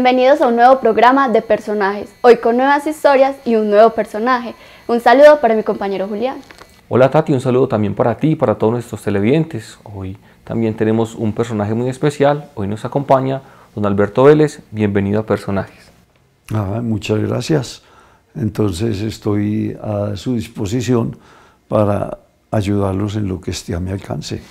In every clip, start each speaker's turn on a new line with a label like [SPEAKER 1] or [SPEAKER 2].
[SPEAKER 1] Bienvenidos a un nuevo programa de personajes, hoy con nuevas historias y un nuevo personaje. Un saludo para mi compañero Julián.
[SPEAKER 2] Hola Tati, un saludo también para ti y para todos nuestros televidentes. Hoy también tenemos un personaje muy especial, hoy nos acompaña don Alberto Vélez, bienvenido a Personajes.
[SPEAKER 3] Muchas gracias. Entonces estoy a su disposición para ayudarlos en lo que esté a mi alcance.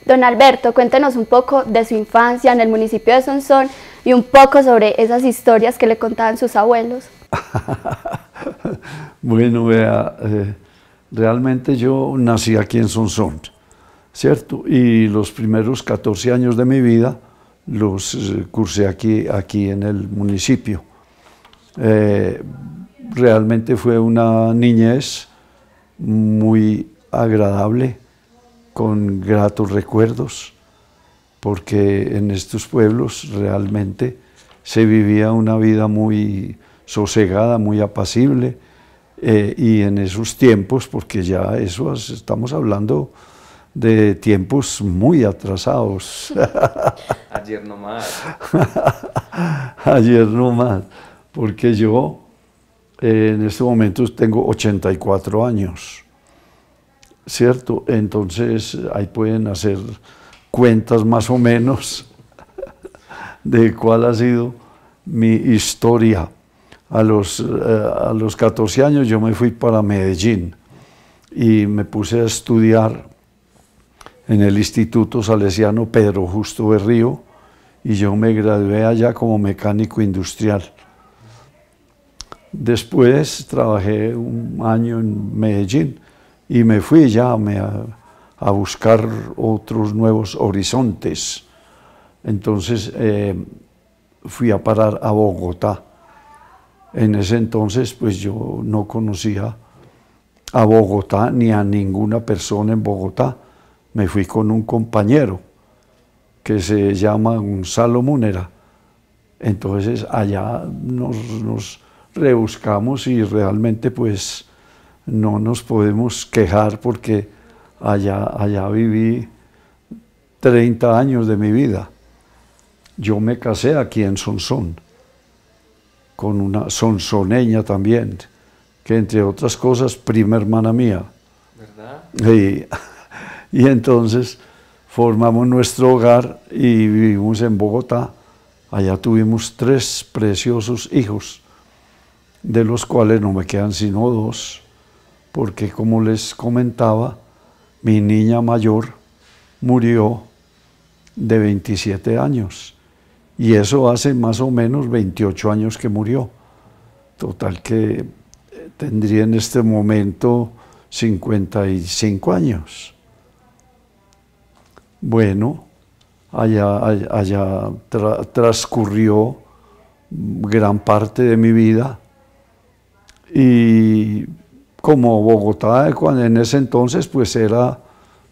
[SPEAKER 1] Don Alberto, cuéntenos un poco de su infancia en el municipio de Sonsón y un poco sobre esas historias que le contaban sus abuelos.
[SPEAKER 3] Bueno, vea, realmente yo nací aquí en Sonsón, ¿cierto? Y los primeros 14 años de mi vida los cursé aquí en el municipio. Realmente fue una niñez muy agradable, con gratos recuerdos, porque en estos pueblos realmente se vivía una vida muy sosegada, muy apacible, y en esos tiempos, porque ya estamos hablando de tiempos muy atrasados.
[SPEAKER 2] Ayer no más.
[SPEAKER 3] Ayer no más, porque yo en este momento tengo 84 años. ¿Cierto? Entonces ahí pueden hacer cuentas más o menos de cuál ha sido mi historia. A los 14 años yo me fui para Medellín y me puse a estudiar en el Instituto Salesiano Pedro Justo Berrío y yo me gradué allá como mecánico industrial. Después trabajé un año en Medellín y me fui ya a buscar otros nuevos horizontes. Entonces fui a parar a Bogotá. En ese entonces pues yo no conocía a Bogotá ni a ninguna persona en Bogotá. Me fui con un compañero que se llama Gonzalo Munera. Entonces allá nos rebuscamos y realmente pues no nos podemos quejar porque allá viví 30 años de mi vida. Yo me casé aquí en Sonsón, con una sonsoneña también, que entre otras cosas, prima hermana mía.
[SPEAKER 2] ¿Verdad?
[SPEAKER 3] Y entonces formamos nuestro hogar y vivimos en Bogotá. Allá tuvimos 3 preciosos hijos, de los cuales no me quedan sino 2. Porque como les comentaba, mi niña mayor murió de 27 años y eso hace más o menos 28 años que murió. Total que tendría en este momento 55 años. Bueno, allá transcurrió gran parte de mi vida y como Bogotá en ese entonces pues era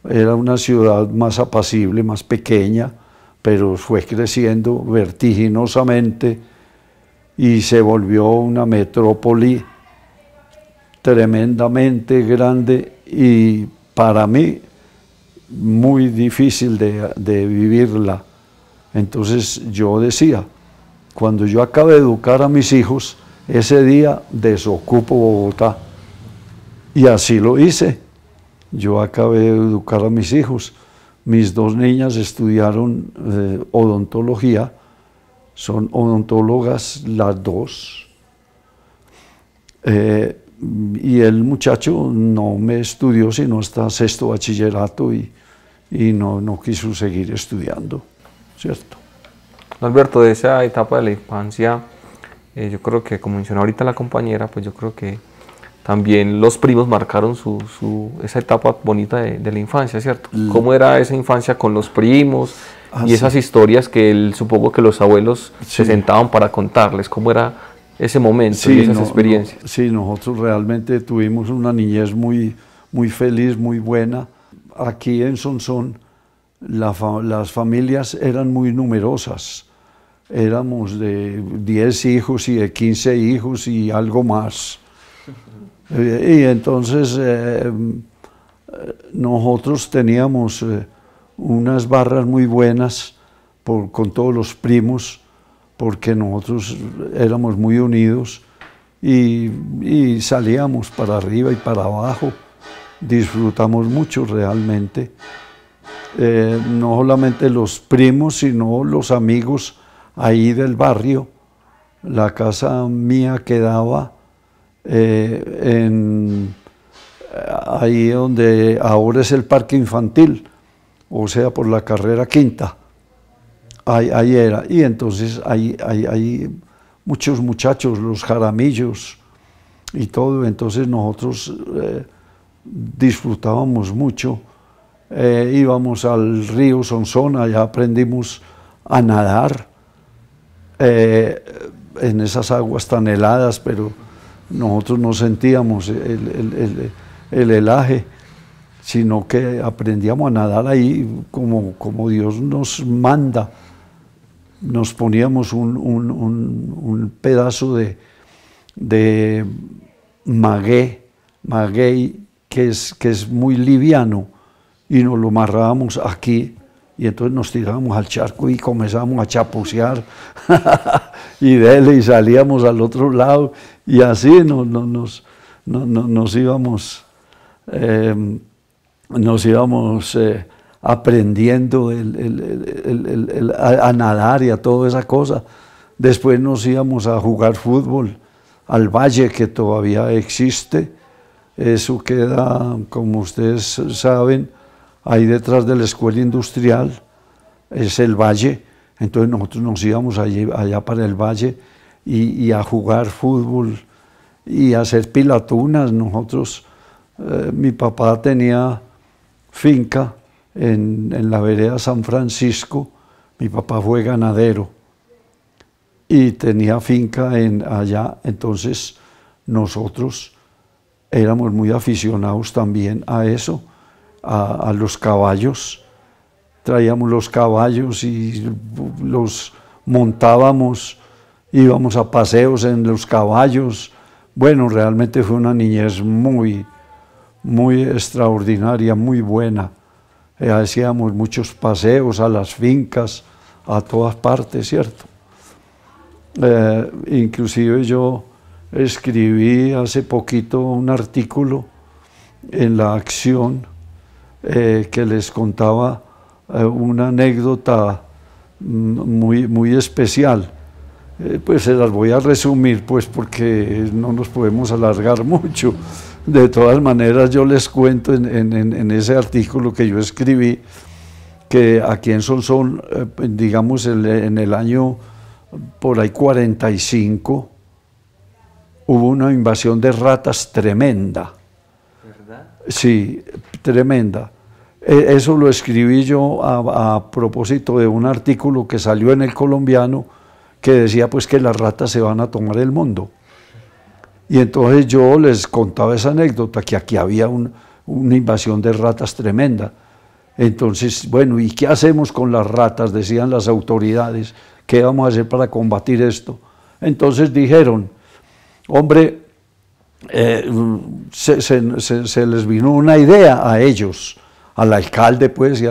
[SPEAKER 3] una ciudad más apacible, más pequeña, pero fue creciendo vertiginosamente y se volvió una metrópoli tremendamente grande y para mí muy difícil de vivirla. Entonces yo decía, cuando yo acabe de educar a mis hijos, ese día desocupo Bogotá. Y así lo hice. Yo acabé de educar a mis hijos. Mis 2 niñas estudiaron odontología, son odontólogas las 2. Y el muchacho no me estudió sino hasta 6º bachillerato y no quiso seguir estudiando, ¿cierto?
[SPEAKER 2] Alberto, de esa etapa de la infancia, yo creo que, como mencionó ahorita la compañera, pues yo creo que también los primos marcaron esa etapa bonita de la infancia, ¿cierto? ¿Cómo era esa infancia con los primos y esas historias que supongo que los abuelos se sentaban para contarles? ¿Cómo era ese momento y esas experiencias?
[SPEAKER 3] Sí, nosotros realmente tuvimos una niñez muy, muy feliz, muy buena. Aquí en Sonsón las familias eran muy numerosas. Éramos de 10 hijos y de 15 hijos y algo más. Y entonces nosotros teníamos unas barras muy buenas con todos los primos, porque nosotros éramos muy unidos y salíamos para arriba y para abajo, disfrutamos mucho realmente, no solamente los primos, sino los amigos ahí del barrio. La casa mía quedaba ahí donde ahora es el parque infantil, o sea, por la carrera quinta, ahí era, y entonces ahí muchos muchachos, los Jaramillos y todo, entonces nosotros disfrutábamos mucho, íbamos al río Sonsón, allá aprendimos a nadar en esas aguas tan heladas, pero nosotros no sentíamos el helaje, sino que aprendíamos a nadar ahí como Dios nos manda. Nos poníamos un pedazo de maguey que es muy liviano, y nos lo amarrábamos aquí, y entonces nos tirábamos al charco y comenzábamos a chapucear y salíamos al otro lado, y así nos íbamos aprendiendo a nadar y a toda esa cosa. Después nos íbamos a jugar fútbol al Valle, que todavía existe. Eso queda, como ustedes saben, ahí detrás de la escuela industrial, es el Valle. Entonces nosotros nos íbamos allá para el Valle y a jugar fútbol y a hacer pilatunas. Nosotros, mi papá tenía finca en la vereda San Francisco. Mi papá fue ganadero y tenía finca allá, entonces nosotros éramos muy aficionados también a eso, a los caballos. Traíamos los caballos y los montábamos, íbamos a paseos en los caballos. Bueno, realmente fue una niñez muy extraordinaria, muy buena. Hacíamos muchos paseos a las fincas, a todas partes, ¿cierto? Inclusive yo escribí hace poquito un artículo en La Acción que les contaba una anécdota muy especial. Pues se las voy a resumir, pues, porque no nos podemos alargar mucho. De todas maneras, yo les cuento en ese artículo que yo escribí que aquí en Sonsón, digamos en el año por ahí 45, hubo una invasión de ratas tremenda. ¿Verdad? Sí, tremenda. Eso lo escribí yo a propósito de un artículo que salió en El Colombiano que decía pues que las ratas se van a tomar el mundo. Y entonces yo les contaba esa anécdota, que aquí había una invasión de ratas tremenda. Entonces, bueno, ¿y qué hacemos con las ratas?, decían las autoridades. ¿Qué vamos a hacer para combatir esto? Entonces dijeron, hombre, se les vino una idea a ellos, al alcalde pues, y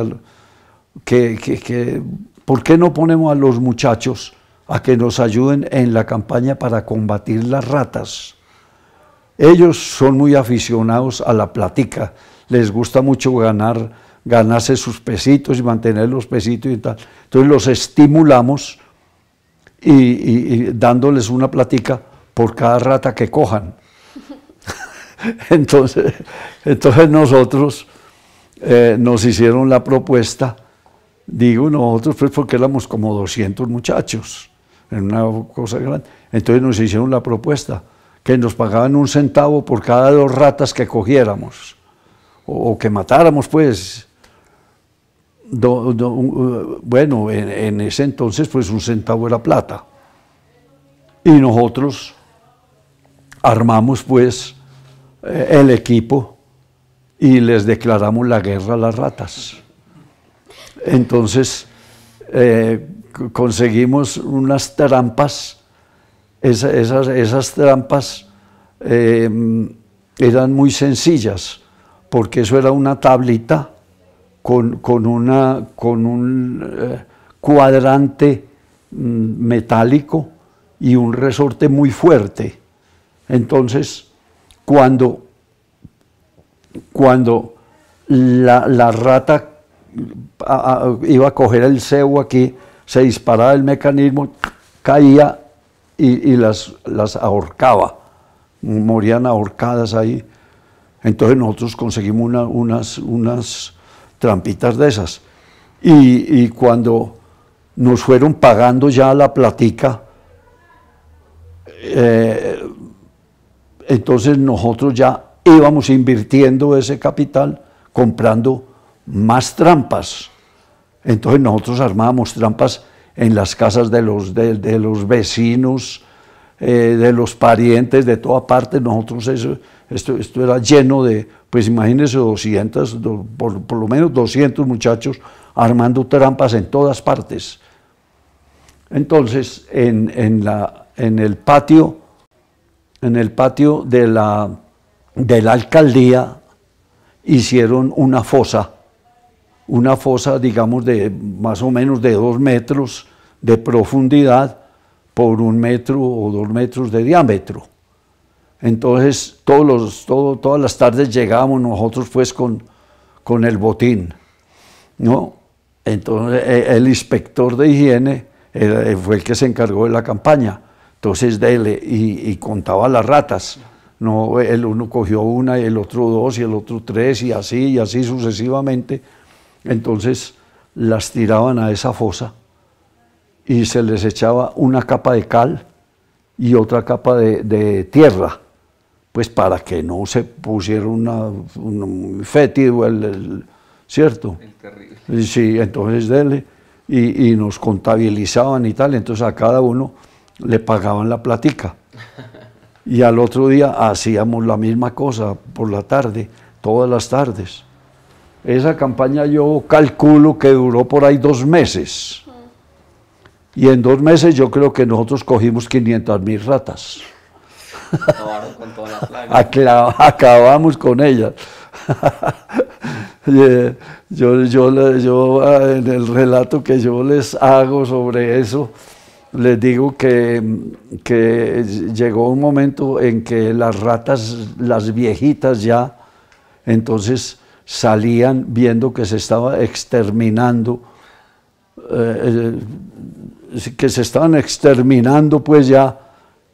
[SPEAKER 3] ¿por qué no ponemos a los muchachos a que nos ayuden en la campaña para combatir las ratas? Ellos son muy aficionados a la plática, les gusta mucho ganarse sus pesitos y mantener los pesitos y tal. Entonces los estimulamos y dándoles una plática por cada rata que cojan. Entonces nosotros nos hicieron la propuesta, digo nosotros pues porque éramos como 200 muchachos, en una cosa grande. Entonces nos hicieron la propuesta que nos pagaban 1 centavo por cada 2 ratas que cogiéramos o que matáramos pues. Bueno, en ese entonces pues 1 centavo era plata, y nosotros armamos pues el equipo y les declaramos la guerra a las ratas. Entonces conseguimos unas trampas. Esas trampas eran muy sencillas, porque eso era una tablita con un cuadrante metálico y un resorte muy fuerte. Entonces, cuando la rata iba a coger el cebo aquí, se disparaba el mecanismo, caía y las ahorcaba, morían ahorcadas ahí. Entonces nosotros conseguimos unas trampitas de esas. Y cuando nos fueron pagando ya la platica, entonces nosotros ya íbamos invirtiendo ese capital, comprando más trampas. Entonces nosotros armábamos trampas en las casas de los vecinos, de los parientes, de toda parte. Nosotros esto era lleno de, pues imagínense 200, por lo menos 200 muchachos armando trampas en todas partes. Entonces en el patio de la alcaldía hicieron una fosa, digamos, de más o menos de 2 metros de profundidad por 1 metro o 2 metros de diámetro. Entonces, todas las tardes llegábamos nosotros pues con el botín, ¿no? Entonces, el inspector de higiene fue el que se encargó de la campaña. Entonces, y contaba las ratas. No, el uno cogió una, y el otro 2, y el otro 3, y así sucesivamente. Entonces las tiraban a esa fosa y se les echaba una capa de cal y otra capa de tierra, pues para que no se pusiera un fétido, ¿cierto? El terrible. Sí, entonces y nos contabilizaban y tal, entonces a cada uno le pagaban la platica. Y al otro día hacíamos la misma cosa por la tarde, todas las tardes. Esa campaña yo calculo que duró por ahí 2 meses. Y en 2 meses yo creo que nosotros cogimos 500.000 ratas.
[SPEAKER 2] Acabaron con todas las lágrimas.
[SPEAKER 3] Acabamos con ellas. Yo en el relato que yo les hago sobre eso, les digo que llegó un momento en que las ratas, las viejitas ya, entonces salían viendo que se estaba exterminando, pues ya,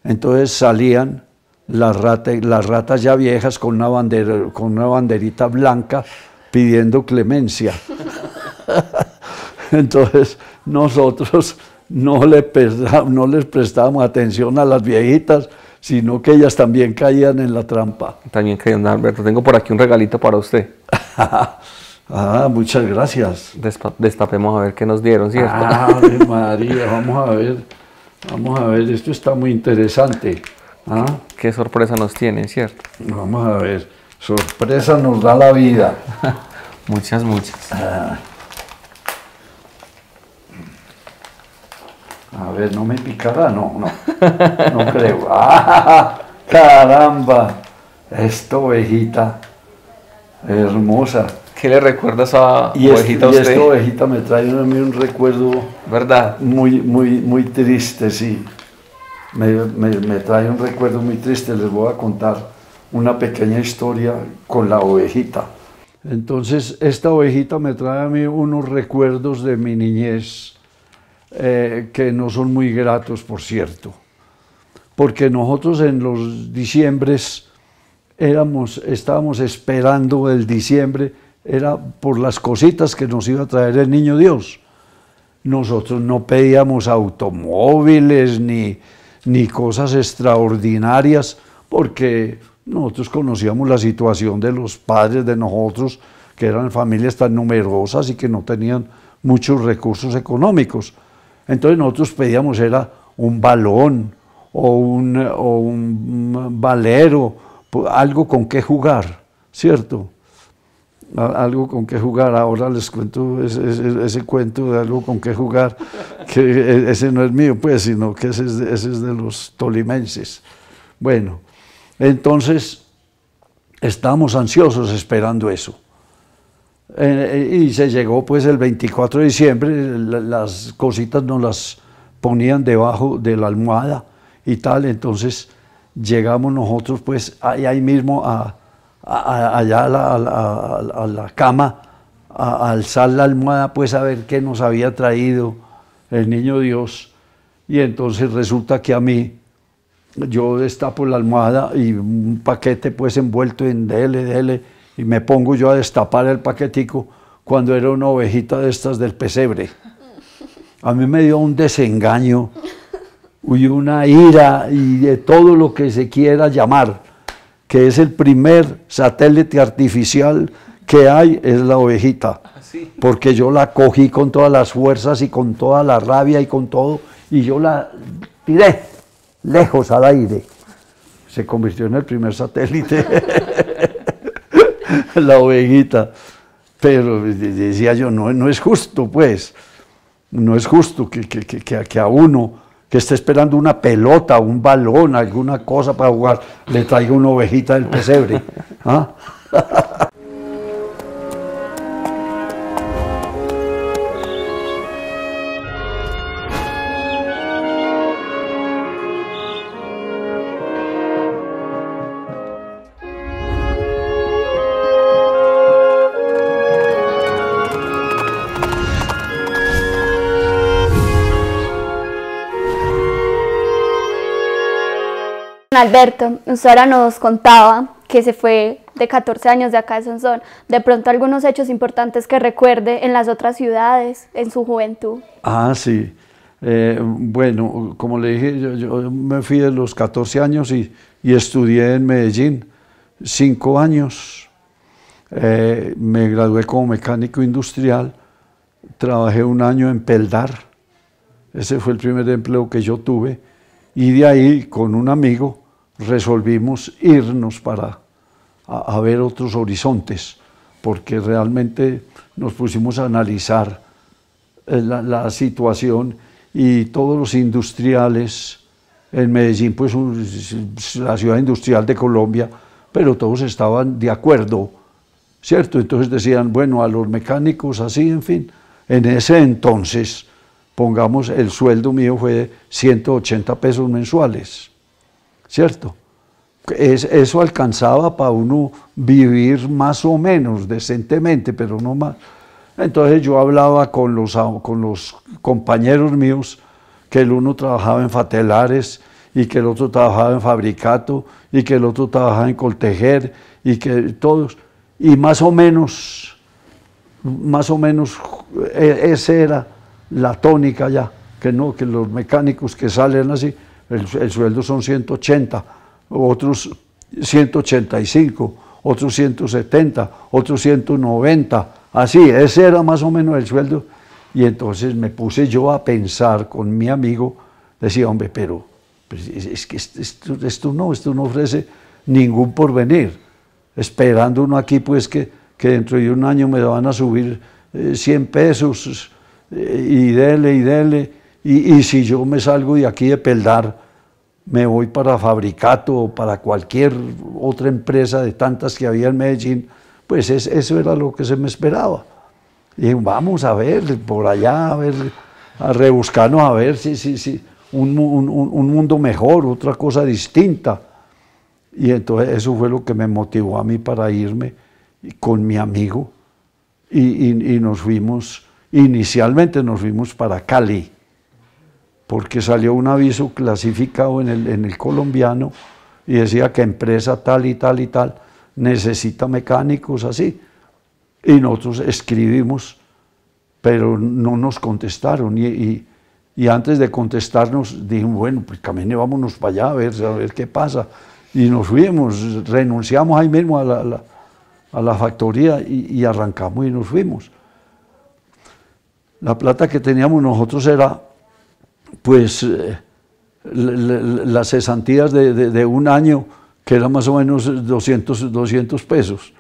[SPEAKER 3] entonces salían las ratas ya viejas con una banderita blanca pidiendo clemencia. Entonces nosotros no les prestábamos atención a las viejitas, sino que ellas también caían en la trampa.
[SPEAKER 2] También caían, Alberto. Tengo por aquí un regalito para usted.
[SPEAKER 3] Muchas gracias.
[SPEAKER 2] Destapemos a ver qué nos dieron, ¿cierto?
[SPEAKER 3] Ave María, vamos a ver, esto está muy interesante.
[SPEAKER 2] Qué sorpresa nos tienen, ¿cierto?
[SPEAKER 3] Vamos a ver, sorpresa nos da la vida.
[SPEAKER 2] Muchas.
[SPEAKER 3] A ver, ¿no me picará? No creo. ¡Caramba! Esta ovejita hermosa.
[SPEAKER 2] ¿Qué le recuerda esa ovejita a usted?
[SPEAKER 3] Esta ovejita me trae a mí un recuerdo,
[SPEAKER 2] ¿verdad?
[SPEAKER 3] Muy triste, sí. Me trae un recuerdo muy triste. Les voy a contar una pequeña historia con la ovejita. Entonces, esta ovejita me trae a mí unos recuerdos de mi niñez, que no son muy gratos, por cierto, porque nosotros en los diciembres estábamos esperando el diciembre, era por las cositas que nos iba a traer el Niño Dios. Nosotros no pedíamos automóviles ni cosas extraordinarias, porque nosotros conocíamos la situación de los padres de nosotros, que eran familias tan numerosas y que no tenían muchos recursos económicos. Entonces nosotros pedíamos era un balón o un valero, algo con qué jugar, ¿cierto? Algo con qué jugar. Ahora les cuento ese cuento de algo con qué jugar, que ese no es mío, pues, sino que ese es de los tolimenses. Bueno, entonces estábamos ansiosos esperando eso. Y se llegó pues el 24 de diciembre, las cositas nos las ponían debajo de la almohada y tal. Entonces llegamos nosotros pues ahí mismo allá a la cama, a alzar la almohada pues a ver qué nos había traído el niño Dios. Y entonces resulta que a mí, yo destapo la almohada y un paquete pues envuelto en DL, y me pongo yo a destapar el paquetico cuando era una ovejita de estas del pesebre. A mí me dio un desengaño y una ira y de todo lo que se quiera llamar, que es el primer satélite artificial que hay, es la ovejita. Porque yo la cogí con todas las fuerzas y con toda la rabia y con todo, y yo la tiré lejos al aire. Se convirtió en el primer satélite, la ovejita. Pero decía yo, no es justo, pues. No es justo que a uno que esté esperando una pelota, un balón, alguna cosa para jugar, le traiga una ovejita del pesebre. ¿Ah?
[SPEAKER 1] Alberto, usted ahora nos contaba que se fue de 14 años de acá de Sonsón. De pronto algunos hechos importantes que recuerde en las otras ciudades, en su juventud.
[SPEAKER 3] Ah, sí. Bueno, como le dije, yo me fui de los 14 años y estudié en Medellín 5 años. Me gradué como mecánico industrial, trabajé 1 año en Peldar. Ese fue el primer empleo que yo tuve. Y de ahí, con un amigo, resolvimos irnos para a ver otros horizontes, porque realmente nos pusimos a analizar la situación, y todos los industriales en Medellín, pues la ciudad industrial de Colombia, pero todos estaban de acuerdo, ¿cierto? Entonces decían, bueno, a los mecánicos así, en fin. En ese entonces, pongamos, el sueldo mío fue de 180 pesos mensuales, ¿cierto? Eso alcanzaba para uno vivir más o menos decentemente, pero no más. Entonces yo hablaba con los compañeros míos, que el uno trabajaba en Fatelares, y que el otro trabajaba en Fabricato, y que el otro trabajaba en Coltejer, y que todos, y más o menos, esa era la tónica ya, que no, que los mecánicos que salen así, el sueldo son 180, otros 185, otros 170, otros 190, así, ese era más o menos el sueldo. Y entonces me puse yo a pensar con mi amigo, decía, hombre, pero es que esto no ofrece ningún porvenir, esperando uno aquí pues que dentro de 1 año me van a subir 100 pesos, y dele, y si yo me salgo de aquí de Peldar, me voy para Fabricato o para cualquier otra empresa de tantas que había en Medellín, pues eso era lo que se me esperaba. Y dije, vamos a ver, por allá, a rebuscarnos, a ver si un mundo mejor, otra cosa distinta. Y entonces eso fue lo que me motivó a mí para irme con mi amigo, y nos fuimos. Inicialmente nos fuimos para Cali, porque salió un aviso clasificado en el colombiano y decía que empresa tal y tal y tal necesita mecánicos así. Y nosotros escribimos, pero no nos contestaron. Y antes de contestarnos dijimos, bueno, pues camine, vámonos para allá a ver qué pasa. Y nos fuimos, renunciamos ahí mismo a la factoría y arrancamos y nos fuimos. La plata que teníamos nosotros era, pues, las cesantías de 1 año, que era más o menos 200 pesos.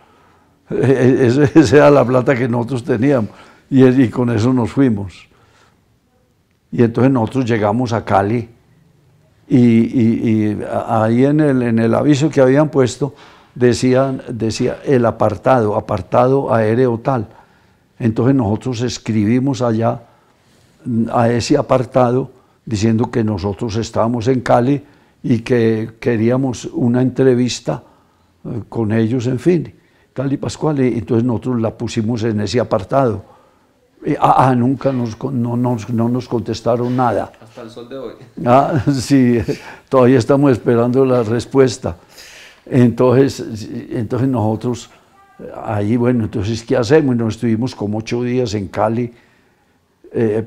[SPEAKER 3] Esa era la plata que nosotros teníamos, y con eso nos fuimos. Y entonces nosotros llegamos a Cali, y ahí en el aviso que habían puesto, decía el apartado aéreo tal. Entonces nosotros escribimos allá a ese apartado diciendo que nosotros estábamos en Cali y que queríamos una entrevista con ellos, en fin, Cali Pascual, y entonces nosotros la pusimos en ese apartado. Nunca no nos contestaron nada.
[SPEAKER 2] Hasta el sol de hoy.
[SPEAKER 3] Sí, todavía estamos esperando la respuesta. Entonces nosotros, ahí, bueno, entonces, ¿qué hacemos? Nos estuvimos como 8 días en Cali,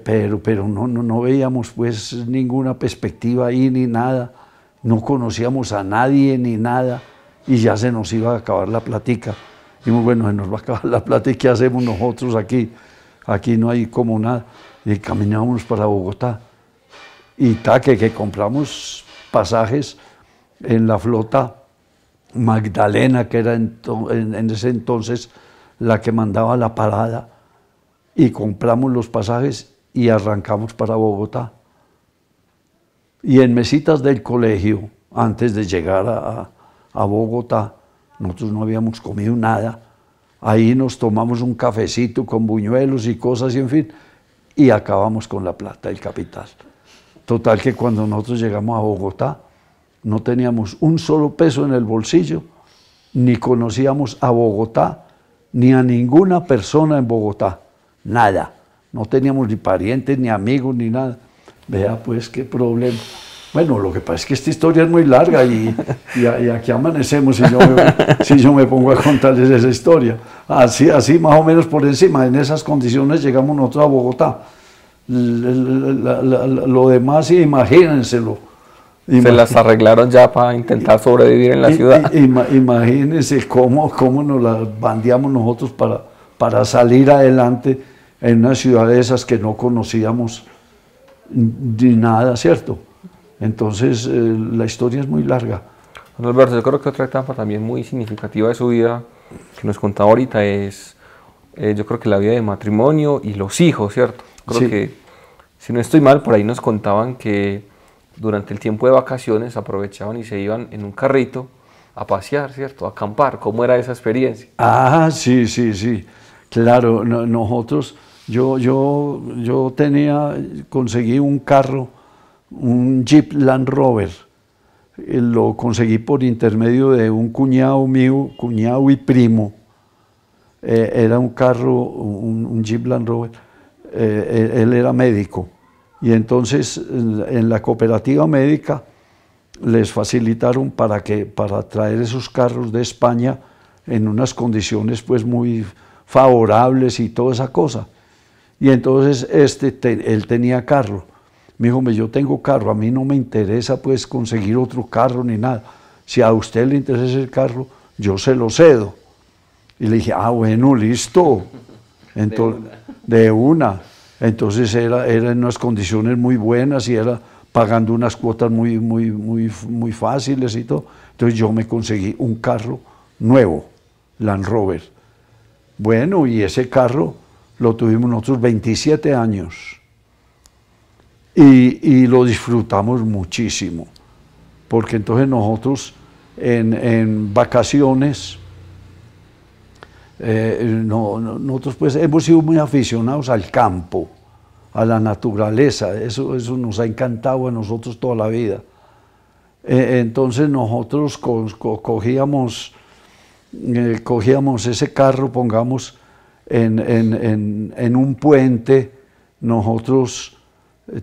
[SPEAKER 3] pero no veíamos pues ninguna perspectiva ahí ni nada, no conocíamos a nadie ni nada, y ya se nos iba a acabar la plática. Dijimos, bueno, se nos va a acabar la plática, ¿qué hacemos nosotros aquí? Aquí no hay como nada. Y caminábamos para Bogotá. Y que compramos pasajes en la flota Magdalena, que era en ese entonces la que mandaba la parada, y compramos los pasajes y arrancamos para Bogotá. Y en mesitas del colegio, antes de llegar a Bogotá, nosotros no habíamos comido nada. Ahí nos tomamos un cafecito con buñuelos y cosas, y en fin, y acabamos con la plata del capital. Total que cuando nosotros llegamos a Bogotá, no teníamos un solo peso en el bolsillo, ni conocíamos a Bogotá, ni a ninguna persona en Bogotá, nada. No teníamos ni parientes, ni amigos, ni nada. Vea pues qué problema. Bueno, lo que pasa es que esta historia es muy larga y aquí amanecemos si yo me pongo a contarles esa historia. Así más o menos por encima, en esas condiciones llegamos nosotros a Bogotá. Lo demás, imagínenselo.
[SPEAKER 2] Se las arreglaron ya para intentar sobrevivir en la ciudad.
[SPEAKER 3] Imagínense cómo nos las bandeamos nosotros para salir adelante en una ciudad de esas que no conocíamos ni nada, ¿cierto? Entonces, la historia es muy larga.
[SPEAKER 2] Don Alberto, yo creo que otra etapa también muy significativa de su vida, que nos contaba ahorita, es, yo creo que la vida de matrimonio y los hijos, ¿cierto? Creo
[SPEAKER 3] Sí.
[SPEAKER 2] que, si no estoy mal, por ahí nos contaban que durante el tiempo de vacaciones aprovechaban y se iban en un carrito a pasear, ¿cierto? A acampar. ¿Cómo era esa experiencia?
[SPEAKER 3] Sí. Claro, nosotros, yo conseguí un carro, un Jeep Land Rover. Lo conseguí por intermedio de un cuñado mío, cuñado y primo. Era un carro, un Jeep Land Rover. Él era médico. Y entonces en la cooperativa médica les facilitaron para traer esos carros de España en unas condiciones pues muy favorables y toda esa cosa. Y entonces él tenía carro. Me dijo, yo tengo carro, a mí no me interesa pues conseguir otro carro ni nada. Si a usted le interesa el carro, yo se lo cedo. Y le dije, bueno, listo. Entonces, de una. Entonces era en unas condiciones muy buenas y era pagando unas cuotas muy fáciles y todo. Entonces yo me conseguí un carro nuevo, Land Rover. Bueno, y ese carro lo tuvimos nosotros 27 años. Y lo disfrutamos muchísimo, porque entonces nosotros en vacaciones, nosotros pues hemos sido muy aficionados al campo, a la naturaleza, eso nos ha encantado a nosotros toda la vida. Entonces nosotros cogíamos ese carro, pongamos en un puente, nosotros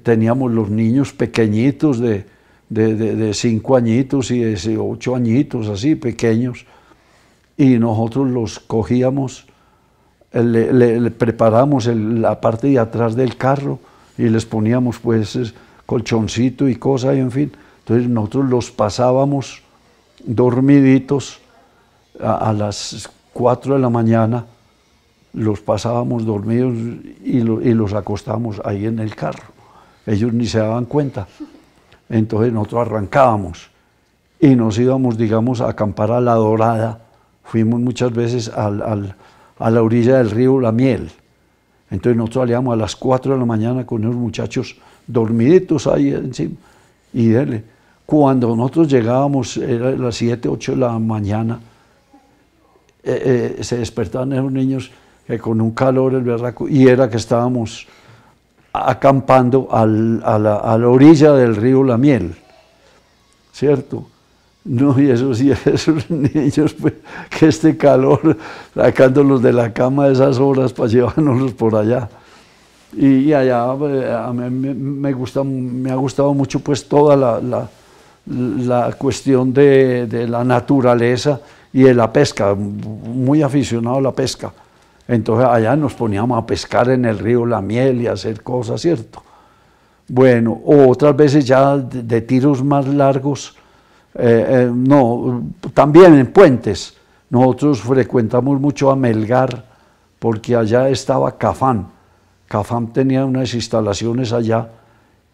[SPEAKER 3] teníamos los niños pequeñitos de 5 añitos y de 8 añitos, así pequeños, y nosotros los cogíamos, le preparamos la parte de atrás del carro y les poníamos pues colchoncito y cosas, y en fin. Entonces nosotros los pasábamos dormiditos a las 4 de la mañana, los pasábamos dormidos y los acostábamos ahí en el carro. Ellos ni se daban cuenta. Entonces nosotros arrancábamos y nos íbamos, digamos, a acampar a La Dorada. Fuimos muchas veces a la orilla del río La Miel. Entonces nosotros salíamos a las 4 de la mañana con unos muchachos dormiditos ahí encima y dele. Cuando nosotros llegábamos, era las 7, 8 de la mañana, se despertaban esos niños con un calor el berraco, y era que estábamos acampando a la orilla del río La Miel, ¿cierto? No, y esos niños, pues, que este calor, sacándolos de la cama a esas horas para llevárnoslos por allá. Y allá a mí me ha gustado mucho pues toda la cuestión de la naturaleza y de la pesca, muy aficionado a la pesca. Entonces allá nos poníamos a pescar en el río La Miel y a hacer cosas, ¿cierto? Bueno, otras veces ya de tiros más largos, no, también en puentes. Nosotros frecuentamos mucho a Melgar porque allá estaba Cafán. Cafán tenía unas instalaciones allá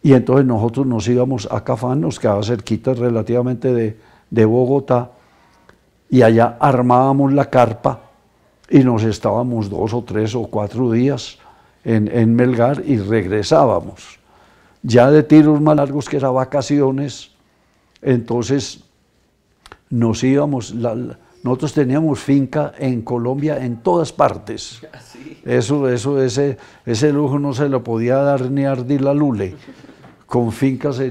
[SPEAKER 3] y entonces nosotros nos íbamos a Cafán, nos quedaba cerquita relativamente de Bogotá, y allá armábamos la carpa y nos estábamos 2 o 3 o 4 días en Melgar y regresábamos. Ya de tiros más largos, que eran vacaciones, entonces nos íbamos, nosotros teníamos finca en Colombia en todas partes. Ese lujo no se lo podía dar ni Ardila Lule, con fincas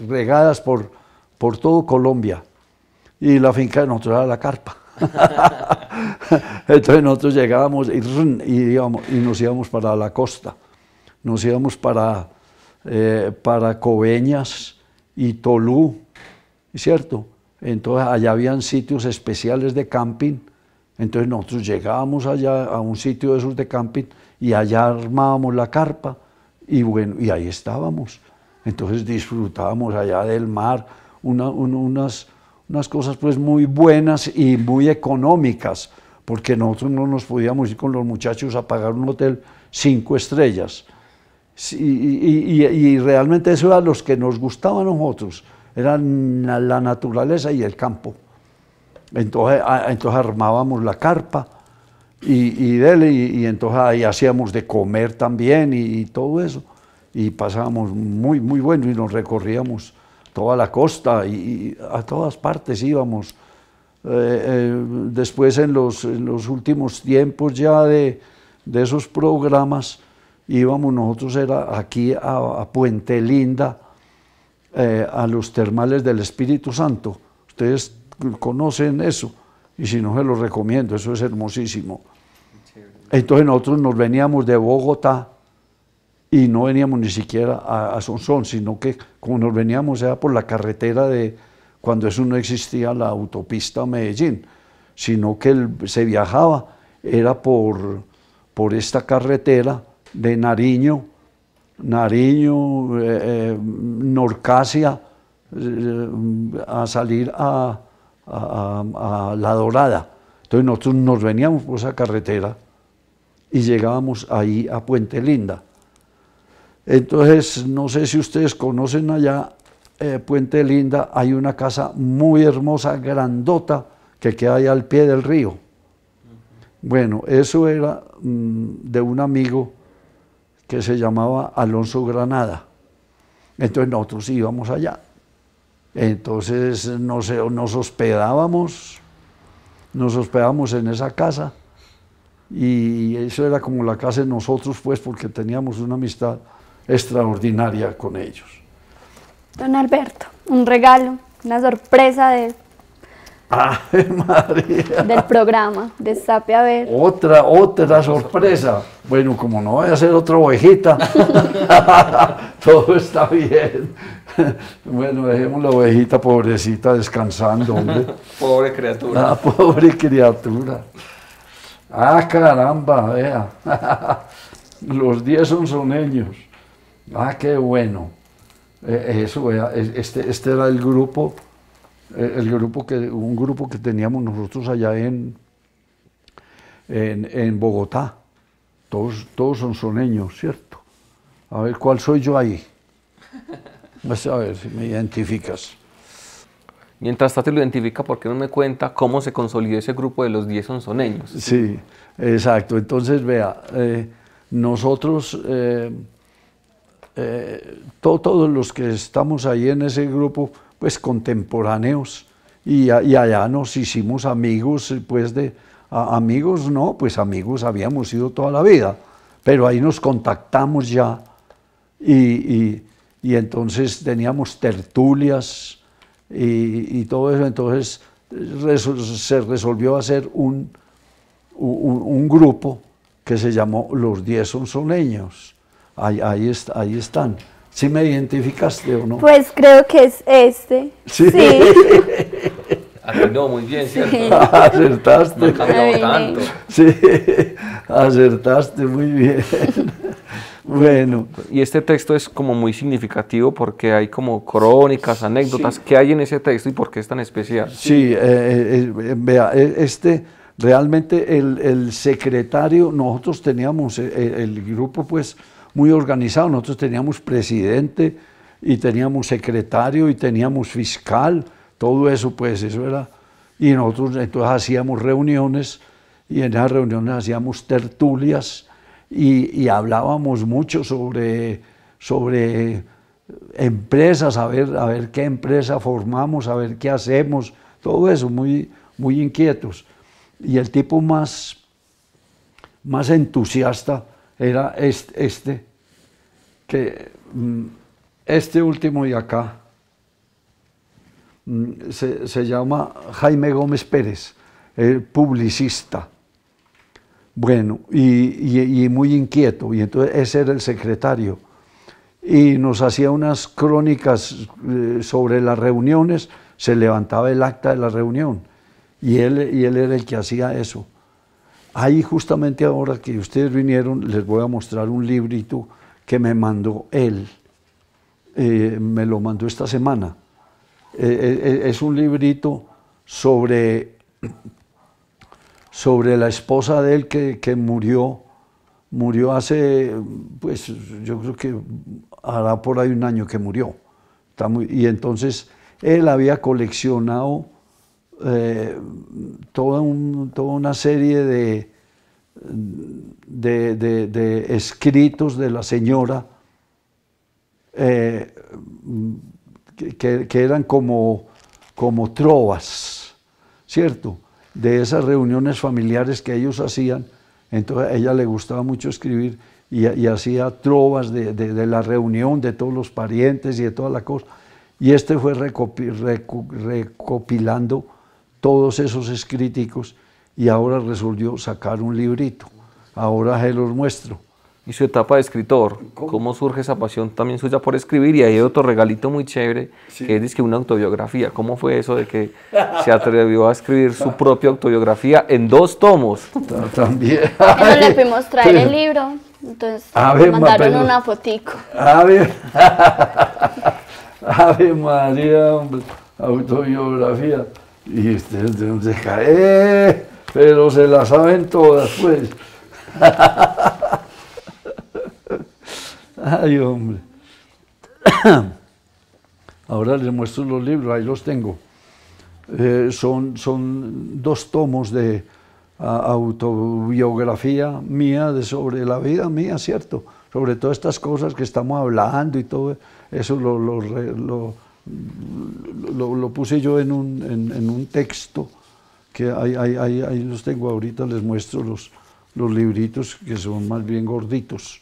[SPEAKER 3] regadas por todo Colombia. Y la finca de nosotros era la carpa. Entonces nosotros llegábamos y nos íbamos para la costa. Nos íbamos para Coveñas y Tolú, ¿cierto? Entonces allá habían sitios especiales de camping. Entonces nosotros llegábamos allá a un sitio de esos de camping y allá armábamos la carpa y bueno, y ahí estábamos. Entonces disfrutábamos allá del mar, unas cosas pues muy buenas y muy económicas, porque nosotros no nos podíamos ir con los muchachos a pagar un hotel 5 estrellas. Y realmente eso era los que nos gustaba a nosotros, eran la naturaleza y el campo. Entonces armábamos la carpa y entonces ahí hacíamos de comer también y todo eso. Y pasábamos muy bueno y nos recorríamos toda la costa y a todas partes íbamos. Después en los últimos tiempos ya de esos programas íbamos nosotros era aquí a Puente Linda, a los termales del Espíritu Santo. Ustedes conocen eso y si no se los recomiendo, eso es hermosísimo. Entonces nosotros nos veníamos de Bogotá y no veníamos ni siquiera a Sonsón, sino que como nos veníamos era por la carretera de cuando eso no existía, la autopista Medellín, sino que se viajaba, era por esta carretera de Nariño, Norcasia, a salir a La Dorada. Entonces nosotros nos veníamos por esa carretera y llegábamos ahí a Puente Linda. Entonces, no sé si ustedes conocen allá Puente Linda, hay una casa muy hermosa, grandota, que queda ahí al pie del río. Bueno, eso era de un amigo que se llamaba Alonso Granada. Entonces nosotros íbamos allá. Entonces nos hospedábamos en esa casa y eso era como la casa de nosotros, pues, porque teníamos una amistad extraordinaria con ellos.
[SPEAKER 1] Don Alberto, un regalo, una sorpresa
[SPEAKER 3] ¡Ay, María!
[SPEAKER 1] del programa, destape a ver.
[SPEAKER 3] Otra sorpresa. Bueno, como no voy a hacer otra ovejita, todo está bien. Bueno, dejemos la ovejita pobrecita descansando, hombre.
[SPEAKER 2] Pobre criatura.
[SPEAKER 3] Pobre criatura. Caramba, vea. Los 10 son soneños. Qué bueno. Eso, vea, este era el grupo. Un grupo que teníamos nosotros allá en Bogotá. Todos son soneños, ¿cierto? A ver, ¿cuál soy yo ahí? A ver si me identificas.
[SPEAKER 2] Mientras tanto lo identifica, ¿por qué no me cuenta cómo se consolidó ese grupo de los 10 sonsoneños?
[SPEAKER 3] Sí, exacto. Entonces, vea, nosotros, todos los que estamos ahí en ese grupo, pues contemporáneos, y allá nos hicimos amigos, pues amigos no, pues amigos habíamos sido toda la vida, pero ahí nos contactamos ya y entonces teníamos tertulias y todo eso, entonces se resolvió hacer un grupo que se llamó Los 10 Sonsoneños. Ahí están. ¿Sí me identificaste o no?
[SPEAKER 1] Pues creo que es este.
[SPEAKER 3] Sí.
[SPEAKER 2] Atinó muy bien, ¿cierto?
[SPEAKER 1] Sí.
[SPEAKER 3] Acertaste.
[SPEAKER 2] No ha cambiado
[SPEAKER 1] Adiviné.
[SPEAKER 2] tanto.
[SPEAKER 3] Sí, acertaste muy bien. Bueno,
[SPEAKER 2] Y este texto es como muy significativo porque hay como crónicas, anécdotas.
[SPEAKER 3] Sí.
[SPEAKER 2] ¿Qué hay en ese texto y por qué es tan especial?
[SPEAKER 3] sí, vea, realmente el secretario, nosotros teníamos el grupo pues muy organizado, nosotros teníamos presidente y teníamos secretario y teníamos fiscal, todo eso pues, eso era, y nosotros entonces hacíamos reuniones y en esas reuniones hacíamos tertulias y hablábamos mucho sobre empresas, a ver qué empresa formamos, a ver qué hacemos, todo eso, muy inquietos. Y el tipo más entusiasta era este último de acá, se llama Jaime Gómez Pérez, publicista. Bueno, y muy inquieto, y entonces ese era el secretario. Y nos hacía unas crónicas sobre las reuniones, se levantaba el acta de la reunión, y él era el que hacía eso. Ahí justamente ahora que ustedes vinieron, les voy a mostrar un librito que me mandó él, me lo mandó esta semana. Es un librito sobre la esposa de él que murió hace, pues yo creo que hará por ahí un año que murió. Y entonces él había coleccionado toda una serie de escritos de la señora que eran como trovas, ¿cierto? De esas reuniones familiares que ellos hacían. Entonces a ella le gustaba mucho escribir y hacía trovas de la reunión, de todos los parientes y de toda la cosa. Y fue recopilando todos esos escriticos y ahora resolvió sacar un librito. Ahora se los muestro.
[SPEAKER 2] Y su etapa de escritor, ¿cómo surge esa pasión también suya por escribir? Y hay otro regalito muy chévere,
[SPEAKER 3] Sí.
[SPEAKER 2] que es dizque una autobiografía. ¿Cómo fue eso de que se atrevió a escribir su propia autobiografía en 2 tomos?
[SPEAKER 3] También.
[SPEAKER 1] Que no le pudimos traer el libro, entonces
[SPEAKER 3] A
[SPEAKER 1] me
[SPEAKER 3] ver,
[SPEAKER 1] mandaron
[SPEAKER 3] pero-
[SPEAKER 1] una fotico.
[SPEAKER 3] Ave María, hombre, autobiografía. Y ustedes de dónde cae, pero se la saben todas, pues. Ay, hombre. Ahora les muestro los libros, ahí los tengo. Son 2 tomos de autobiografía mía, sobre la vida mía, ¿cierto? Sobre todas estas cosas que estamos hablando y todo eso lo puse yo en un texto, que ahí los tengo ahorita, les muestro los libritos que son más bien gorditos.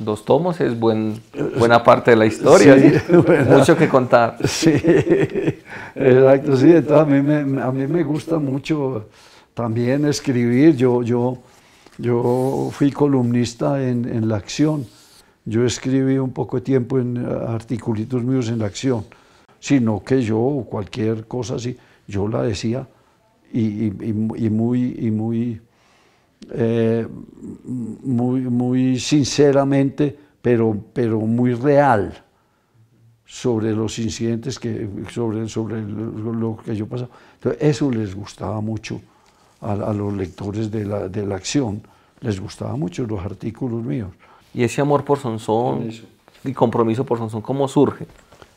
[SPEAKER 2] 2 tomos es buena parte de la historia,
[SPEAKER 3] Sí,
[SPEAKER 2] ¿sí?
[SPEAKER 3] buena.
[SPEAKER 2] Mucho que contar.
[SPEAKER 3] Sí, exacto, sí, entonces a mí me gusta mucho también escribir. Yo fui columnista en La Acción. Yo escribí un poco de tiempo en articulitos míos en La Acción, sino que yo, cualquier cosa así, yo la decía y muy sinceramente, pero muy real, sobre los incidentes sobre lo que yo pasaba. Entonces, eso les gustaba mucho a los lectores de la Acción, les gustaba mucho los artículos míos.
[SPEAKER 2] Y ese amor por Sonsón
[SPEAKER 3] Eso.
[SPEAKER 2] y compromiso por Sonsón, ¿cómo surge?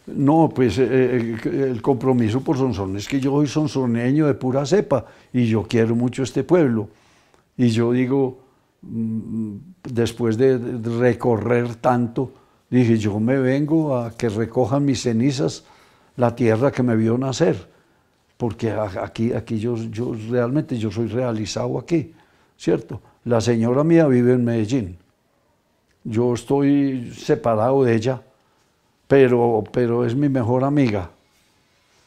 [SPEAKER 3] No, pues el compromiso por Sonsón es que yo soy sonsoneño de pura cepa y yo quiero mucho este pueblo. Y yo digo, después de recorrer tanto, dije, yo me vengo a que recojan mis cenizas la tierra que me vio nacer, porque aquí yo realmente yo soy realizado aquí, ¿cierto? La señora mía vive en Medellín, yo estoy separado de ella, pero es mi mejor amiga,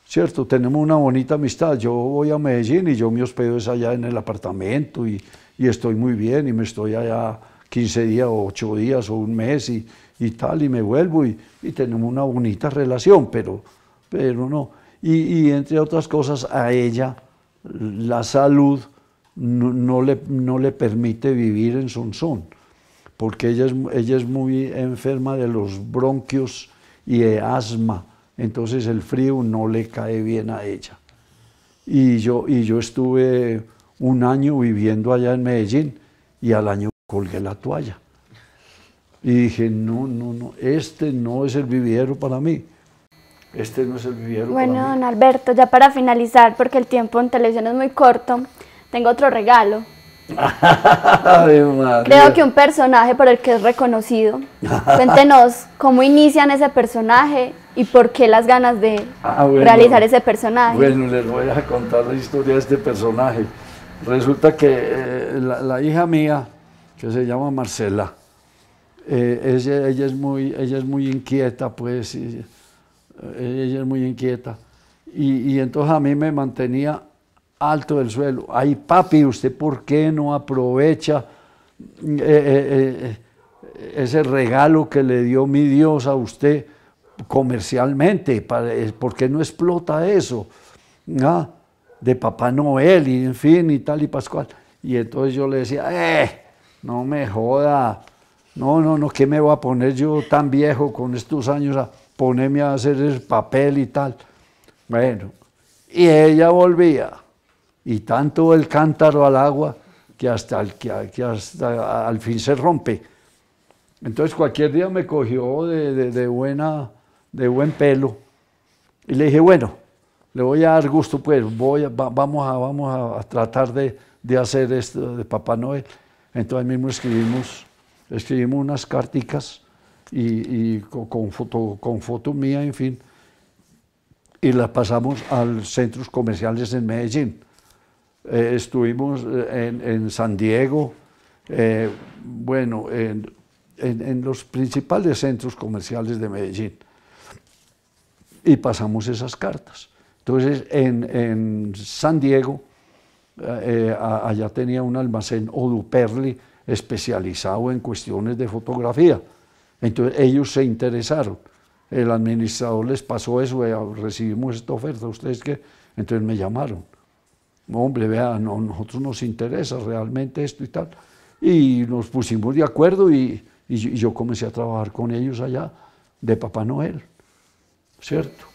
[SPEAKER 3] ¿cierto? Tenemos una bonita amistad. Yo voy a Medellín y yo me hospedo es allá en el apartamento y estoy muy bien y me estoy allá 15 días o 8 días o un mes y tal, y me vuelvo y tenemos una bonita relación, pero no. Y entre otras cosas, a ella la salud no le permite vivir en Sonsón, porque ella es muy enferma de los bronquios y de asma, entonces el frío no le cae bien a ella. Y yo estuve un año viviendo allá en Medellín y al año colgué la toalla. Y dije, no, este no es el vividero para mí. Este no es el vividero para mí.
[SPEAKER 1] Bueno, don Alberto, ya para finalizar, porque el tiempo en televisión es muy corto, tengo otro regalo. Creo que un personaje por el que es reconocido. Cuéntenos cómo inician ese personaje y por qué las ganas de realizar ese personaje.
[SPEAKER 3] Bueno, les voy a contar la historia de este personaje. Resulta que la hija mía, que se llama Marcela, ella es muy inquieta, pues, ella es muy inquieta. Y entonces a mí me mantenía alto del suelo. Ay, papi, ¿usted por qué no aprovecha ese regalo que le dio mi Dios a usted comercialmente? ¿Por qué no explota eso? ¿Ah? De Papá Noel y en fin y tal y pascual. Y entonces yo le decía, no me joda, no, ¿qué me voy a poner yo tan viejo con estos años a ponerme a hacer el papel y tal? Bueno, y ella volvía, y tanto el cántaro al agua que hasta al fin se rompe. Entonces cualquier día me cogió de buen pelo y le dije, bueno, le voy a dar gusto, pues vamos a tratar de hacer esto de Papá Noel. Entonces mismo escribimos unas carticas y con foto mía, en fin, y las pasamos a los centros comerciales en Medellín. Estuvimos en San Diego, bueno, en los principales centros comerciales de Medellín, y pasamos esas cartas. Entonces, en San Diego, allá tenía un almacén Oduperli especializado en cuestiones de fotografía. Entonces, ellos se interesaron. El administrador les pasó eso, recibimos esta oferta, ¿ustedes qué? Entonces me llamaron. Hombre, vea, nosotros nos interesa realmente esto y tal. Y nos pusimos de acuerdo y yo comencé a trabajar con ellos allá de Papá Noel, ¿cierto?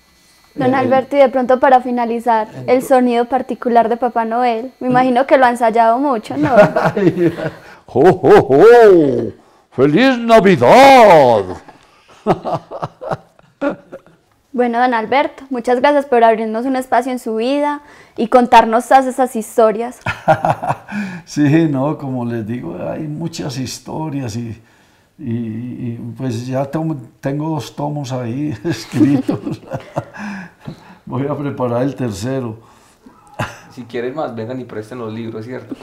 [SPEAKER 1] Don Alberto, y de pronto para finalizar, el sonido particular de Papá Noel, me imagino que lo ha ensayado mucho, ¿no?
[SPEAKER 3] ¡Jo, jo, jo! ¡Feliz Navidad!
[SPEAKER 1] Bueno, don Alberto, muchas gracias por abrirnos un espacio en su vida y contarnos todas esas historias.
[SPEAKER 3] Sí, no, como les digo, hay muchas historias y pues ya tengo 2 tomos ahí escritos. Voy a preparar el tercero.
[SPEAKER 2] Si quieren más, vengan y presten los libros, ¿cierto?